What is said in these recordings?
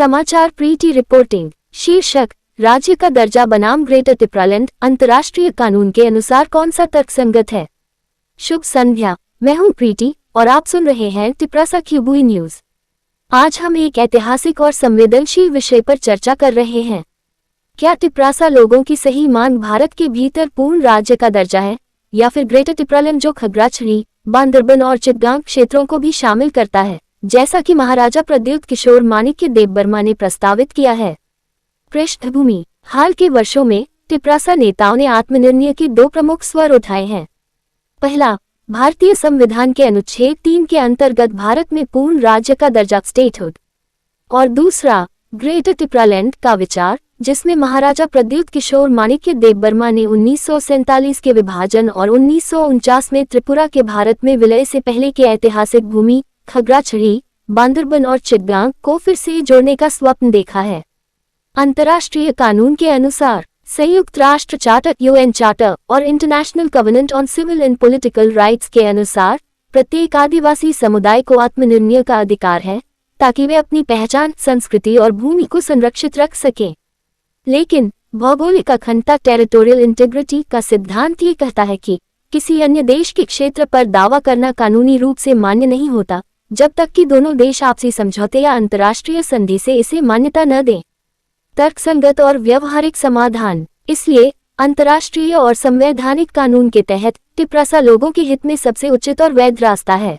समाचार प्रीति रिपोर्टिंग। शीर्षक, राज्य का दर्जा बनाम ग्रेटर टिप्रालैंड, अंतर्राष्ट्रीय कानून के अनुसार कौन सा तर्कसंगत है। शुभ संध्या, मैं हूं प्रीति और आप सुन रहे हैं टिप्रासा क्यूबुई न्यूज। आज हम एक ऐतिहासिक और संवेदनशील विषय पर चर्चा कर रहे हैं। क्या टिप्रासा लोगों की सही मांग भारत के भीतर पूर्ण राज्य का दर्जा है, या फिर ग्रेटर टिप्रालैंड जो खगड़ाछड़ी, बांदरबन और चिटगांव क्षेत्रों को भी शामिल करता है, जैसा कि महाराजा प्रद्युत किशोर माणिक्य देववर्मा ने प्रस्तावित किया है। पृष्ठभूमि: हाल के वर्षों में टिप्रासा नेताओं ने आत्मनिर्णय के दो प्रमुख स्वर उठाए हैं। पहला, भारतीय संविधान के अनुच्छेद 3 के अंतर्गत भारत में पूर्ण राज्य का दर्जा स्टेटहुड, और दूसरा, ग्रेटर टिप्रालैंड का विचार, जिसमें महाराजा प्रद्युत किशोर माणिक्य देववर्मा ने 1947 के विभाजन और 1949 में त्रिपुरा के भारत में विलय से पहले के ऐतिहासिक भूमि खगड़ाछड़ी, बांदरबन और चिटगांव को फिर से जोड़ने का स्वप्न देखा है। अंतर्राष्ट्रीय कानून के अनुसार संयुक्त राष्ट्र चार्टर (UN चार्टर) और international covenant on civil and political rights के अनुसार प्रत्येक आदिवासी समुदाय को आत्मनिर्णय का अधिकार है, ताकि वे अपनी पहचान, संस्कृति और भूमि को संरक्षित रख सकें। लेकिन भौगोलिक अखंडता (टेरिटोरियल इंटीग्रिटी) का सिद्धांत ये कहता है कि किसी अन्य देश के क्षेत्र पर दावा करना कानूनी रूप से मान्य नहीं होता, जब तक कि दोनों देश आपसी समझौते या अंतर्राष्ट्रीय संधि से इसे मान्यता न दें। तर्कसंगत और व्यवहारिक समाधान: इसलिए अंतर्राष्ट्रीय और संवैधानिक कानून के तहत टिप्रासा लोगों के हित में सबसे उचित और वैध रास्ता है।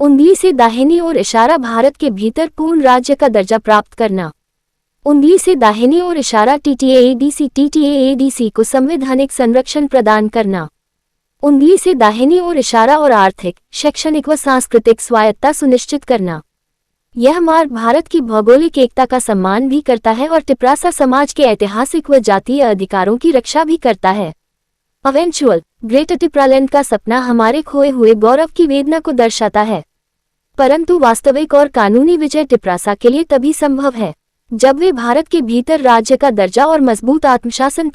उंगली से दाहिनी ओर इशारा: भारत के भीतर पूर्ण राज्य का दर्जा प्राप्त करना। उंगली से दाहिनी ओर इशारा: TTAADC को संवैधानिक संरक्षण प्रदान करना। उंगली से दाहिनी ओर इशारा और आर्थिक, शैक्षणिक व सांस्कृतिक स्वायत्तता सुनिश्चित करना। यह मार्ग भारत की भौगोलिक एकता का सम्मान भी करता है और टिप्रासा समाज के ऐतिहासिक व जातीय अधिकारों की रक्षा भी करता है। अवेंचुअल ग्रेटर टिप्रालैंड का सपना हमारे खोए हुए गौरव की वेदना को दर्शाता है, परंतु वास्तविक और कानूनी विजय टिप्रासा के लिए तभी संभव है जब वे भारत के भीतर राज्य का दर्जा और मजबूत आत्मशासन